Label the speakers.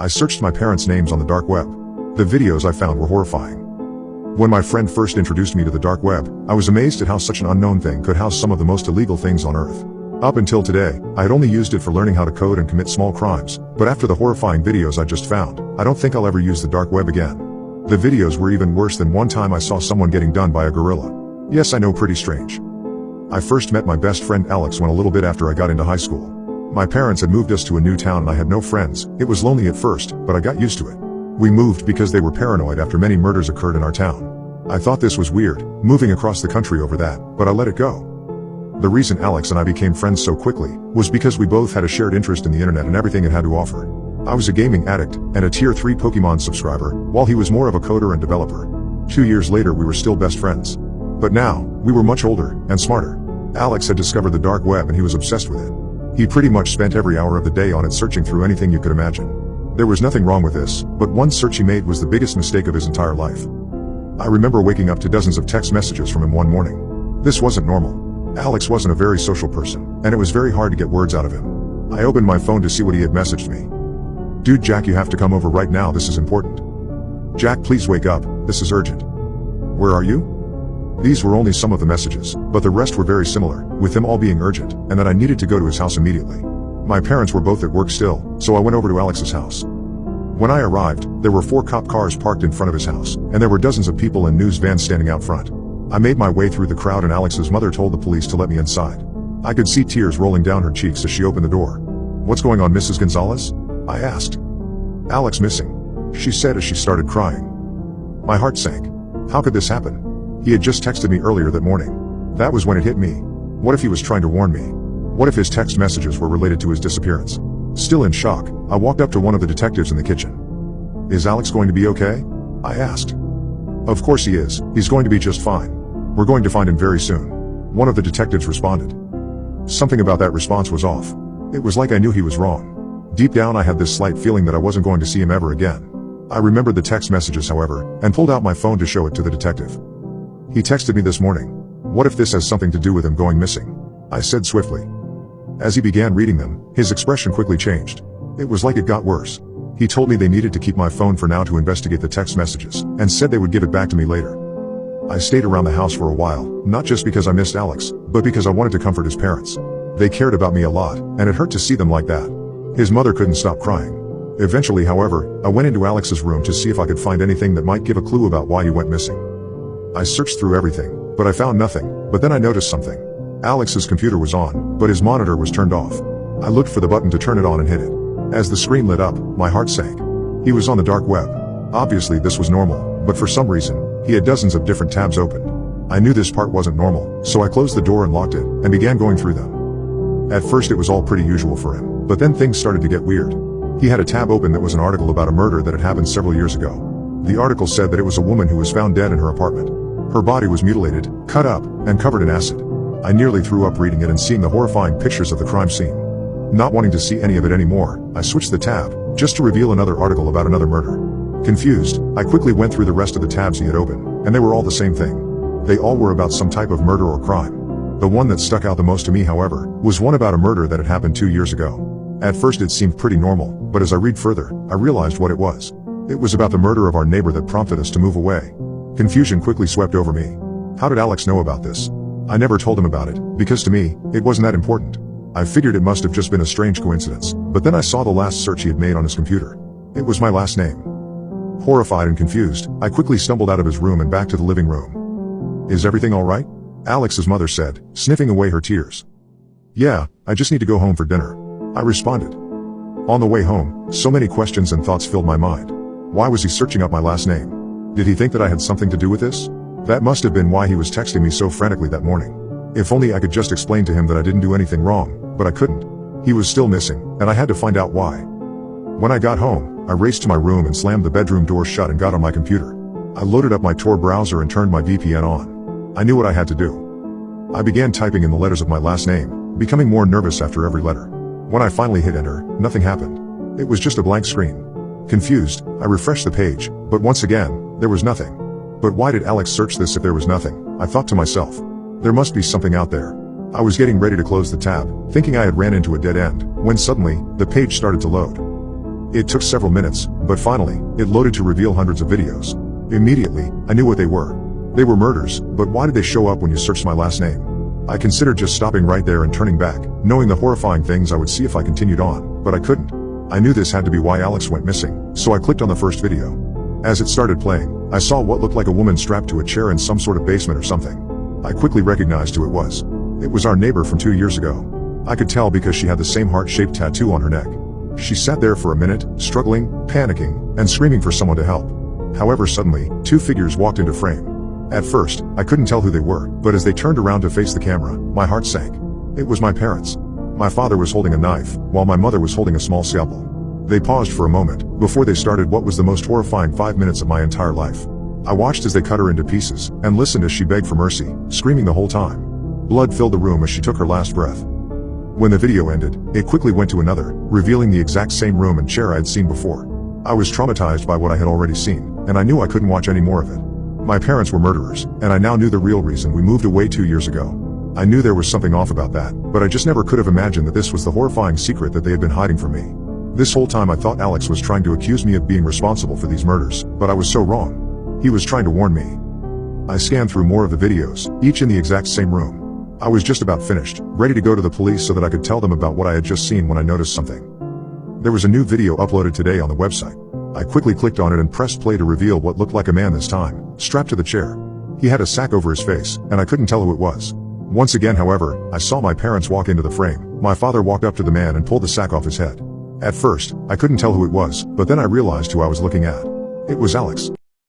Speaker 1: I searched my parents' names on the dark web. The videos I found were horrifying. When my friend first introduced me to the dark web, I was amazed at how such an unknown thing could house some of the most illegal things on earth. Up until today, I had only used it for learning how to code and commit small crimes, but after the horrifying videos I just found, I don't think I'll ever use the dark web again. The videos were even worse than one time I saw someone getting done by a gorilla. Yes, I know, pretty strange. I first met my best friend Alex when a little bit after I got into high school. My parents had moved us to a new town and I had no friends. It was lonely at first, but I got used to it. We moved because they were paranoid after many murders occurred in our town. I thought this was weird, moving across the country over that, but I let it go. The reason Alex and I became friends so quickly was because we both had a shared interest in the internet and everything it had to offer. I was a gaming addict and a tier 3 Pokemon subscriber, while he was more of a coder and developer. 2 years later we were still best friends. But now, we were much older and smarter. Alex had discovered the dark web and he was obsessed with it. He pretty much spent every hour of the day on it, searching through anything you could imagine. There was nothing wrong with this, but one search he made was the biggest mistake of his entire life. I remember waking up to dozens of text messages from him one morning. This wasn't normal. Alex wasn't a very social person, and it was very hard to get words out of him. I opened my phone to see what he had messaged me. "Dude, Jack, you have to come over right now, this is important. Jack, please wake up, this is urgent. Where are you?" These were only some of the messages, but the rest were very similar, with them all being urgent, and that I needed to go to his house immediately. My parents were both at work still, so I went over to Alex's house. When I arrived, there were 4 cop cars parked in front of his house, and there were dozens of people in news vans standing out front. I made my way through the crowd and Alex's mother told the police to let me inside. I could see tears rolling down her cheeks as she opened the door. "What's going on, Mrs. Gonzalez?" I asked. "Alex missing," she said as she started crying. My heart sank. How could this happen? He had just texted me earlier that morning. That was when it hit me. What if he was trying to warn me? What if his text messages were related to his disappearance? Still in shock, I walked up to one of the detectives in the kitchen. "Is Alex going to be okay?" I asked. "Of course he is, he's going to be just fine. We're going to find him very soon," one of the detectives responded. Something about that response was off. It was like I knew he was wrong. Deep down I had this slight feeling that I wasn't going to see him ever again. I remembered the text messages, however, and pulled out my phone to show it to the detective. "He texted me this morning. What if this has something to do with him going missing?" I said swiftly. As he began reading them, his expression quickly changed. It was like it got worse. He told me they needed to keep my phone for now to investigate the text messages, and said they would give it back to me later. I stayed around the house for a while, not just because I missed Alex, but because I wanted to comfort his parents. They cared about me a lot, and it hurt to see them like that. His mother couldn't stop crying. Eventually, however, I went into Alex's room to see if I could find anything that might give a clue about why he went missing. I searched through everything, but I found nothing. But then I noticed something. Alex's computer was on, but his monitor was turned off. I looked for the button to turn it on and hit it. As the screen lit up, my heart sank. He was on the dark web. Obviously this was normal, but for some reason, he had dozens of different tabs open. I knew this part wasn't normal, so I closed the door and locked it, and began going through them. At first it was all pretty usual for him, but then things started to get weird. He had a tab open that was an article about a murder that had happened several years ago. The article said that it was a woman who was found dead in her apartment. Her body was mutilated, cut up, and covered in acid. I nearly threw up reading it and seeing the horrifying pictures of the crime scene. Not wanting to see any of it anymore, I switched the tab, just to reveal another article about another murder. Confused, I quickly went through the rest of the tabs he had opened, and they were all the same thing. They all were about some type of murder or crime. The one that stuck out the most to me, however, was one about a murder that had happened 2 years ago. At first it seemed pretty normal, but as I read further, I realized what it was. It was about the murder of our neighbor that prompted us to move away. Confusion quickly swept over me. How did Alex know about this? I never told him about it, because to me, it wasn't that important. I figured it must have just been a strange coincidence, but then I saw the last search he had made on his computer. It was my last name. Horrified and confused, I quickly stumbled out of his room and back to the living room. "Is everything all right?" Alex's mother said, sniffing away her tears. "Yeah, I just need to go home for dinner," I responded. On the way home, so many questions and thoughts filled my mind. Why was he searching up my last name? Did he think that I had something to do with this? That must have been why he was texting me so frantically that morning. If only I could just explain to him that I didn't do anything wrong, but I couldn't. He was still missing, and I had to find out why. When I got home, I raced to my room and slammed the bedroom door shut and got on my computer. I loaded up my Tor browser and turned my VPN on. I knew what I had to do. I began typing in the letters of my last name, becoming more nervous after every letter. When I finally hit enter, nothing happened. It was just a blank screen. Confused, I refreshed the page, but once again, there was nothing. But why did Alex search this if there was nothing? I thought to myself. There must be something out there. I was getting ready to close the tab, thinking I had ran into a dead end, when suddenly, the page started to load. It took several minutes, but finally, it loaded to reveal hundreds of videos. Immediately, I knew what they were. They were murders, but why did they show up when you searched my last name? I considered just stopping right there and turning back, knowing the horrifying things I would see if I continued on, but I couldn't. I knew this had to be why Alex went missing, so I clicked on the first video. As it started playing, I saw what looked like a woman strapped to a chair in some sort of basement or something. I quickly recognized who it was. It was our neighbor from 2 years ago. I could tell because she had the same heart-shaped tattoo on her neck. She sat there for a minute, struggling, panicking, and screaming for someone to help. However, suddenly, two figures walked into frame. At first, I couldn't tell who they were, but as they turned around to face the camera, my heart sank. It was my parents. My father was holding a knife, while my mother was holding a small scalpel. They paused for a moment, before they started what was the most horrifying 5 minutes of my entire life. I watched as they cut her into pieces, and listened as she begged for mercy, screaming the whole time. Blood filled the room as she took her last breath. When the video ended, it quickly went to another, revealing the exact same room and chair I had seen before. I was traumatized by what I had already seen, and I knew I couldn't watch any more of it. My parents were murderers, and I now knew the real reason we moved away 2 years ago. I knew there was something off about that, but I just never could have imagined that this was the horrifying secret that they had been hiding from me. This whole time I thought Alex was trying to accuse me of being responsible for these murders, but I was so wrong. He was trying to warn me. I scanned through more of the videos, each in the exact same room. I was just about finished, ready to go to the police so that I could tell them about what I had just seen when I noticed something. There was a new video uploaded today on the website. I quickly clicked on it and pressed play to reveal what looked like a man this time, strapped to the chair. He had a sack over his face, and I couldn't tell who it was. Once again, however, I saw my parents walk into the frame. My father walked up to the man and pulled the sack off his head. At first, I couldn't tell who it was, but then I realized who I was looking at. It was Alex.